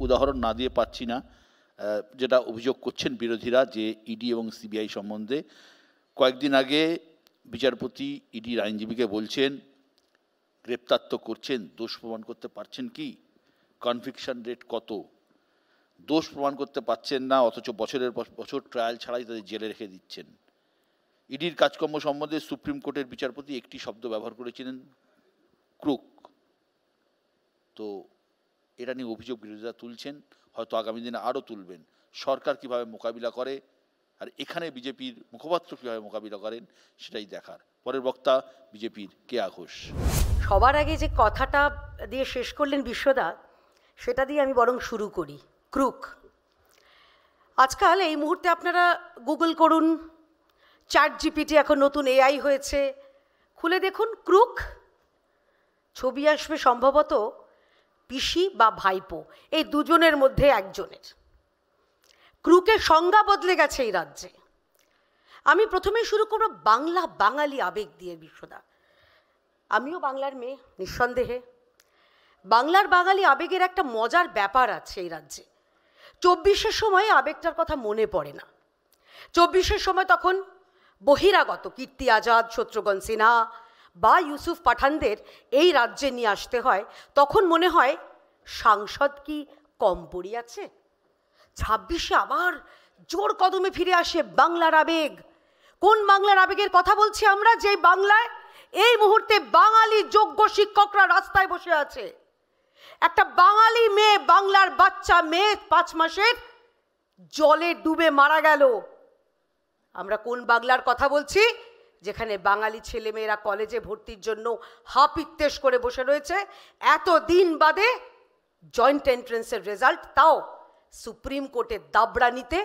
উদাহরণ না দিয়ে পাচ্ছি না, যেটা অভিযোগ করছেন বিরোধীরা যে ইডি এবং সিবিআই সম্বন্ধে। কয়েকদিন আগে বিচারপতি ইডির আইনজীবীকে বলছেন, গ্রেপ্তার তো করছেন, দোষ প্রমাণ করতে পারছেন কি? কনভিকশন রেট কত? দোষ প্রমাণ করতে পারছেন না, অথচ বছরের পর বছর ট্রায়াল ছাড়াই তাদের জেলে রেখে দিচ্ছেন। ইডির কাজকর্ম সম্বন্ধে সুপ্রিম কোর্টের বিচারপতি একটি শব্দ ব্যবহার করেছিলেন, ক্রুক। তো এটা নিয়ে অভিযোগ বিরোধীরা তুলছেন, হয়তো আগামী দিনে আরও তুলবেন। সরকার কিভাবে মোকাবিলা করে আর এখানে বিজেপির মুখপাত্র কীভাবে মোকাবিলা করেন সেটাই দেখার। পরের বক্তা বিজেপির কেয়া ঘোষ। সবার আগে যে কথাটা দিয়ে শেষ করলেন বিশ্বদা, সেটা দিয়ে আমি বরং শুরু করি। ক্রুক। আজকাল এই মুহূর্তে আপনারা গুগল করুন, চ্যাট জিপিটি এখন নতুন এআই হয়েছে, খুলে দেখুন ক্রুক, ছবি আসবে সম্ভবত পিসি বা ভাইপো, এই দুজনের মধ্যে একজনের। ক্রুকের সংজ্ঞা বদলে গেছে এই রাজ্যে। আমি প্রথমেই শুরু করব বাংলা বাঙালি আবেগ দিয়ে বিশ্বদা। আমিও বাংলার মেয়ে, নিঃসন্দেহে। বাংলার বাঙালি আবেগের একটা মজার ব্যাপার আছে এই রাজ্যে। 24-এর সময় আবেগটার কথা মনে পড়ে না। 24-এর সময় তখন বহিরাগত কীর্তি আজাদ, শত্রুঘ্ন সিনহা বা ইউসুফ পাঠানদের এই রাজ্যে নিয়ে আসতে হয়, তখন মনে হয় সাংসদ কি কম পড়িয়াছে। 26-এ আবার জোর কদমে ফিরে আসে বাংলার আবেগ। কোন বাংলার আবেগের কথা বলছি আমরা? যে বাংলায় এই মুহূর্তে বাঙালি যোগ্য শিক্ষকরা রাস্তায় বসে আছে। একটা বাঙালি মেয়ে, বাংলার বাচ্চা মেয়ে 5 মাসের, জলে ডুবে মারা গেল। আমরা কোন বাংলার কথা বলছি? যেখানে বাঙালি ছেলেমেয়েরা কলেজে ভর্তির জন্য হাপিত্তেশ করে বসে রয়েছে। এত দিন বাদে জয়েন্ট এন্ট্রেন্সের রেজাল্ট তাও সুপ্রিম কোর্টের দাবড়ানিতে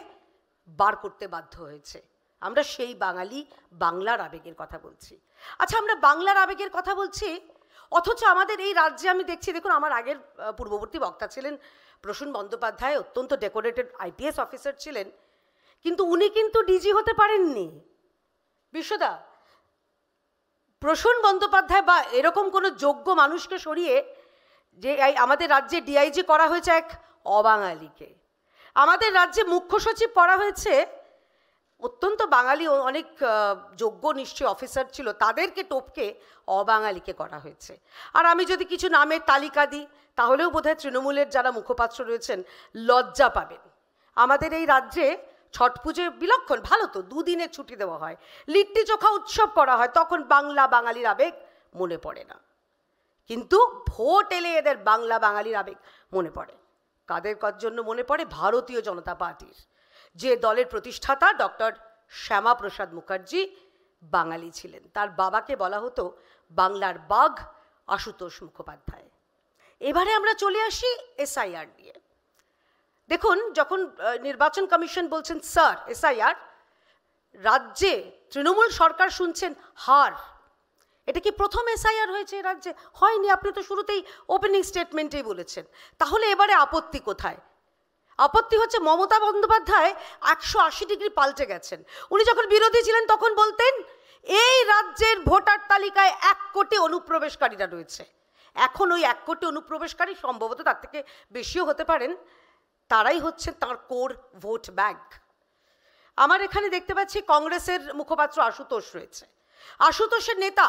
বার করতে বাধ্য হয়েছে। আমরা সেই বাঙালি বাংলার আবেগের কথা বলছি। আচ্ছা, আমরা বাংলার আবেগের কথা বলছি, অথচ আমাদের এই রাজ্যে আমি দেখছি, দেখুন আমার আগের পূর্ববর্তী বক্তা ছিলেন প্রসূন বন্দ্যোপাধ্যায়, অত্যন্ত ডেকোরেটেড আইপিএস অফিসার ছিলেন, কিন্তু উনি কিন্তু ডিজি হতে পারেননি। বিশ্বদা, প্রসূন বন্দ্যোপাধ্যায় বা এরকম কোনো যোগ্য মানুষকে সরিয়ে যে আমাদের রাজ্যে ডিআইজি করা হয়েছে এক অবাঙালিকে। আমাদের রাজ্যে মুখ্য সচিব করা হয়েছে অত্যন্ত বাঙালি, অনেক যোগ্য নিশ্চয় অফিসার ছিল, তাদেরকে টপকে অবাঙালিকে করা হয়েছে। আর আমি যদি কিছু নামের তালিকা দিই, তাহলেও বোধহয় তৃণমূলের যারা মুখপাত্র রয়েছেন লজ্জা পাবেন। আমাদের এই রাজ্যে ছট পুজো বিলক্ষণ ভালো, তো 2 দিনের ছুটি দেওয়া হয়, লিট্টি চোখা উৎসব করা হয়, তখন বাংলা বাঙালির আবেগ মনে পড়ে না। কিন্তু ভোট এলে এদের বাংলা বাঙালির আবেগ মনে পড়ে। কাদের জন্য মনে পড়ে? ভারতীয় জনতা পার্টির, যে দলের প্রতিষ্ঠাতা ডক্টর শ্যামাপ্রসাদ মুখার্জি বাঙালি ছিলেন। তার বাবাকে বলা হতো বাংলার বাঘ আশুতোষ মুখোপাধ্যায়। এবারে আমরা চলে আসি এসআইআর নিয়ে। দেখুন, যখন নির্বাচন কমিশন বলছেন স্যার এসআইআর, রাজ্যে তৃণমূল সরকার শুনছেন হার। এটা কি প্রথম এসআইআর হয়েছে রাজ্যে? হয়নি। আপনি তো শুরুতেই ওপেনিং স্টেটমেন্টেই বলেছেন। তাহলে এবারে আপত্তি কোথায়? আপত্তি হচ্ছে মমতা বন্দ্যোপাধ্যায় 180 ডিগ্রি পাল্টে গেছেন। উনি যখন বিরোধী ছিলেন তখন বলতেন এই রাজ্যের ভোটার তালিকায় 1 কোটি অনুপ্রবেশকারীরা রয়েছে। এখন ওই 1 কোটি অনুপ্রবেশকারী, সম্ভবত তার থেকে বেশিও হতে পারেন, তারাই হচ্ছে তার কোর ভোট ব্যাংক। আমার এখানে দেখতে পাচ্ছি কংগ্রেসের মুখপাত্র আশুতোষ রয়েছে। আশুতোষের নেতা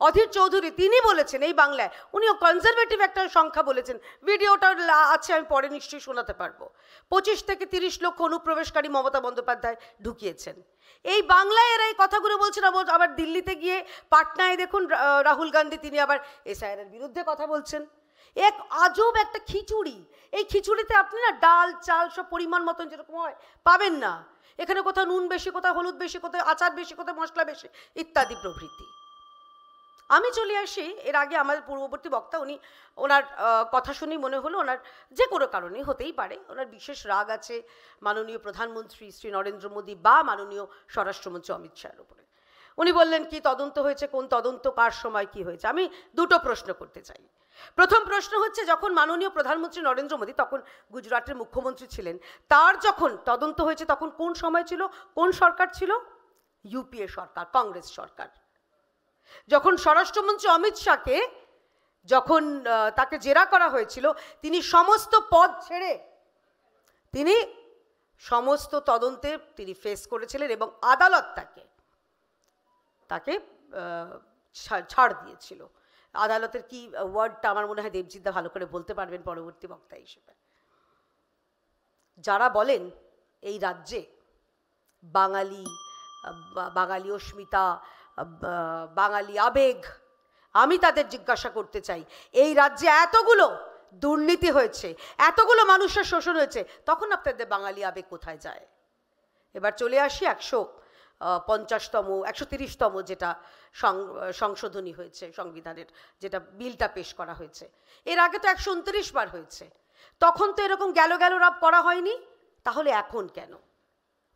অধীর চৌধুরী, তিনি বলেছেন এই বাংলায়, উনিও কনজারভেটিভ একটা সংখ্যা বলেছেন, ভিডিওটা আছে, আমি পরে নিশ্চয়ই শোনাতে পারবো, 25 থেকে 30 লক্ষ অনুপ্রবেশকারী মমতা বন্দ্যোপাধ্যায় ঢুকিয়েছেন। এই বাংলায় এরা এই কথাগুলো বলছেন। আবার দিল্লিতে গিয়ে পাটনায় দেখুন রাহুল গান্ধী, তিনি আবার এসআইআর এর বিরুদ্ধে কথা বলছেন। এক আজব একটা খিচুড়ি। এই খিচুড়িতে আপনি না ডাল চাল সব পরিমাণ মতন যেরকম হয় পাবেন না। এখানে কোথাও নুন বেশি, কোথাও হলুদ বেশি, কোথাও আচার বেশি, কোথাও মশলা বেশি, ইত্যাদি প্রভৃতি। আমি চলে আসি, এর আগে আমাদের পূর্ববর্তী বক্তা, ওনার কথা শুনেই মনে হলো ওনার যে কোনো কারণে হতেই পারে ওনার বিশেষ রাগ আছে মাননীয় প্রধানমন্ত্রী শ্রী নরেন্দ্র মোদী বা মাননীয় স্বরাষ্ট্রমন্ত্রী অমিত শাহের উপরে। উনি বললেন কি তদন্ত হয়েছে, কোন তদন্ত, কার সময় কি হয়েছে। আমি 2টো প্রশ্ন করতে চাই। প্রথম প্রশ্ন হচ্ছে, যখন মাননীয় প্রধানমন্ত্রী নরেন্দ্র মোদী তখন গুজরাটের মুখ্যমন্ত্রী ছিলেন, তার যখন তদন্ত হয়েছে তখন কোন সময় ছিল, কোন সরকার ছিল? ইউপিএ সরকার, কংগ্রেস সরকার। যখন স্বরাষ্ট্রমন্ত্রী অমিত শাহকে যখন তাকে জেরা করা হয়েছিল, তিনি সমস্ত পদ ছেড়ে তিনি সমস্ত তদন্তে তিনি ফেস করেছিলেন এবং আদালত তাকে ছাড় দিয়েছিল। আদালতের কি ওয়ার্ডটা আমার মনে হয় দেবজিৎদা ভালো করে বলতে পারবেন পরবর্তী বক্তা হিসেবে। যারা বলেন এই রাজ্যে বাঙালি অস্মিতা, বাঙালি আবেগ, আমি তাদের জিজ্ঞাসা করতে চাই, এই রাজ্যে এতগুলো দুর্নীতি হয়েছে, এতগুলো মানুষের শোষণ হয়েছে, তখন আপনাদের বাঙালি আবেগ কোথায় যায়? এবার চলে আসি 150তম 130তম যেটা সংশোধনী হয়েছে সংবিধানের, যেটা বিলটা পেশ করা হয়েছে। এর আগে তো 129 বার হয়েছে, তখন তো এরকম গেল রব করা হয়নি, তাহলে এখন কেন?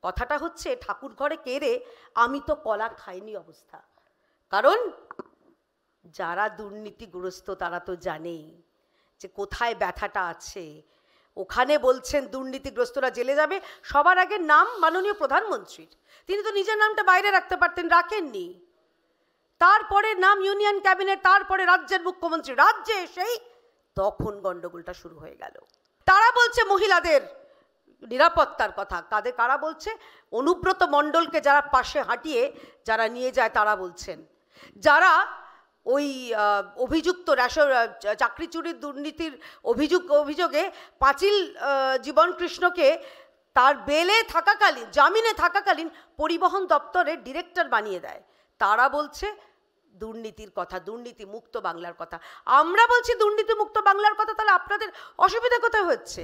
কথাটা হচ্ছে ঠাকুর ঘরে কেড়ে আমি তো কলা খাইনি অবস্থা। কারণ যারা দুর্নীতিগ্রস্ত তারা তো জানেই যে কোথায় ব্যথাটা আছে। ওখানে বলছেন দুর্নীতিগ্রস্তরা জেলে যাবে, সবার আগে নাম মাননীয় প্রধানমন্ত্রীর, তিনি তো নিজের নামটা বাইরে রাখতে পারতেন, রাখেননি। তারপরে নাম ইউনিয়ন ক্যাবিনেট, তারপরে রাজ্যের মুখ্যমন্ত্রী, রাজ্যে এসেই তখন গন্ডগোলটা শুরু হয়ে গেল। তারা বলছে মহিলাদের নিরাপত্তার কথা, কারা বলছে? অনুব্রত মণ্ডলকে যারা পাশে হাঁটিয়ে যারা নিয়ে যায় তারা বলছেন। যারা ওই অভিযুক্ত চাকরি চুরির দুর্নীতির অভিযোগে পাঁচিল জীবনকৃষ্ণকে তার বেলে থাকাকালীন, জামিনে থাকাকালীন পরিবহন দপ্তরের ডিরেক্টর বানিয়ে দেয়, তারা বলছে দুর্নীতির কথা, দুর্নীতি মুক্ত বাংলার কথা। আমরা বলছি দুর্নীতি মুক্ত বাংলার কথা, তাহলে আপনাদের অসুবিধা কোথায় হচ্ছে?